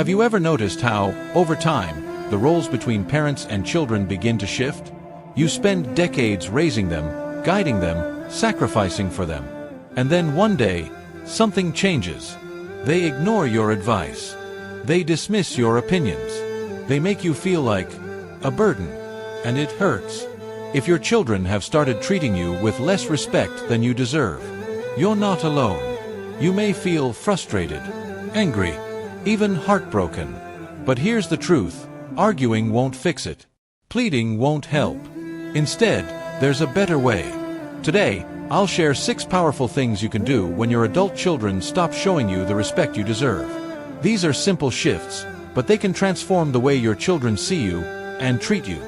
Have you ever noticed how, over time, the roles between parents and children begin to shift? You spend decades raising them, guiding them, sacrificing for them. And then one day, something changes. They ignore your advice. They dismiss your opinions. They make you feel like a burden. And it hurts. If your children have started treating you with less respect than you deserve, you're not alone. You may feel frustrated, angry, even heartbroken. But here's the truth: arguing won't fix it. Pleading won't help. Instead, there's a better way. Today, I'll share 6 powerful things you can do when your adult children stop showing you the respect you deserve. These are simple shifts, but they can transform the way your children see you and treat you.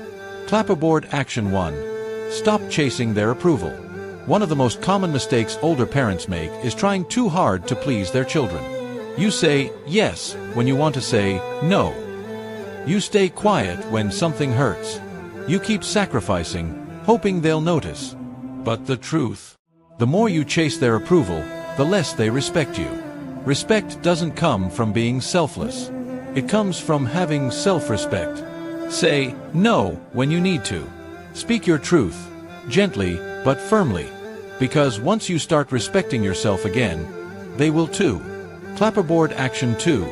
Clapperboard Action 1. Stop chasing their approval. One of the most common mistakes older parents make is trying too hard to please their children. You say yes when you want to say no. You stay quiet when something hurts. You keep sacrificing, hoping they'll notice. But the truth: the more you chase their approval, the less they respect you. Respect doesn't come from being selfless. It comes from having self-respect. Say no when you need to. Speak your truth, gently but firmly. Because once you start respecting yourself again, they will too. Clapperboard Action 2.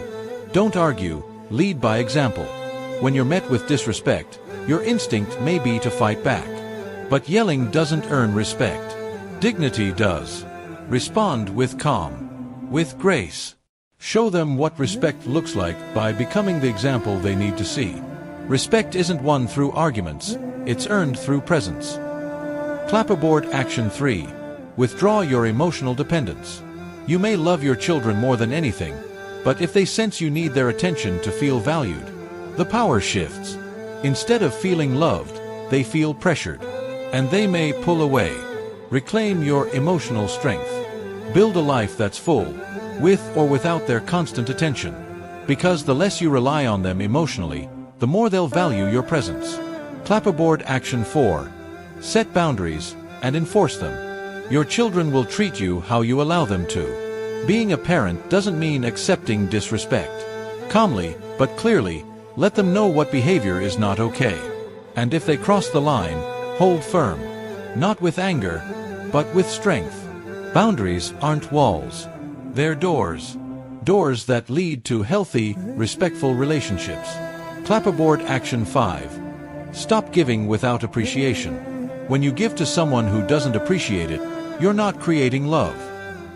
Don't argue, lead by example. When you're met with disrespect, your instinct may be to fight back. But yelling doesn't earn respect. Dignity does. Respond with calm, with grace. Show them what respect looks like by becoming the example they need to see. Respect isn't won through arguments, it's earned through presence. Clapperboard Action 3. Withdraw your emotional dependence. You may love your children more than anything, but if they sense you need their attention to feel valued, the power shifts. Instead of feeling loved, they feel pressured, and they may pull away. Reclaim your emotional strength. Build a life that's full, with or without their constant attention. Because the less you rely on them emotionally, the more they'll value your presence. Clapperboard Action 4. Set boundaries and enforce them. Your children will treat you how you allow them to. Being a parent doesn't mean accepting disrespect. Calmly, but clearly, let them know what behavior is not okay. And if they cross the line, hold firm. Not with anger, but with strength. Boundaries aren't walls. They're doors. Doors that lead to healthy, respectful relationships. Clapperboard Action 5. Stop giving without appreciation. When you give to someone who doesn't appreciate it, you're not creating love.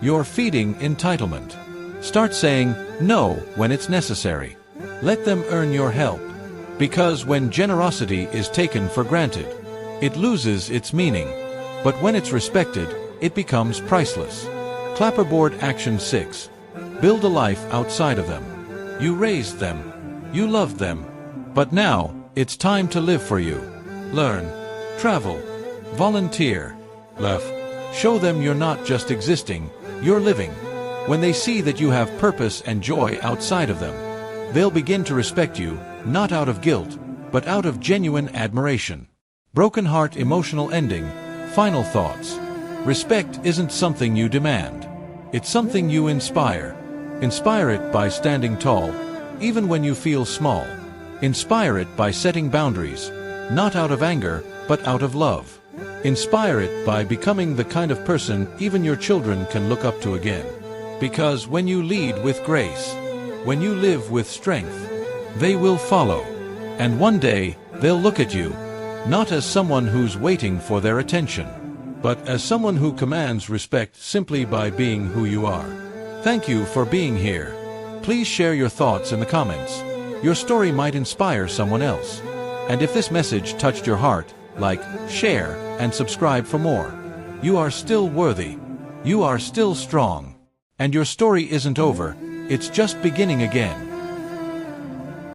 You're feeding entitlement. Start saying no when it's necessary. Let them earn your help. Because when generosity is taken for granted, it loses its meaning. But when it's respected, it becomes priceless. Clapperboard Action 6. Build a life outside of them. You raised them. You loved them. But now, it's time to live for you. Learn. Travel. Volunteer. Laugh. Show them you're not just existing, you're living. When they see that you have purpose and joy outside of them, they'll begin to respect you, not out of guilt, but out of genuine admiration. Broken heart emotional ending. Final thoughts. Respect isn't something you demand. It's something you inspire. Inspire it by standing tall, even when you feel small. Inspire it by setting boundaries, not out of anger, but out of love. Inspire it by becoming the kind of person even your children can look up to again. Because when you lead with grace, when you live with strength, they will follow. And one day, they'll look at you, not as someone who's waiting for their attention, but as someone who commands respect simply by being who you are. Thank you for being here. Please share your thoughts in the comments. Your story might inspire someone else. And if this message touched your heart, like, share, and subscribe for more. You are still worthy. You are still strong. And your story isn't over, it's just beginning again.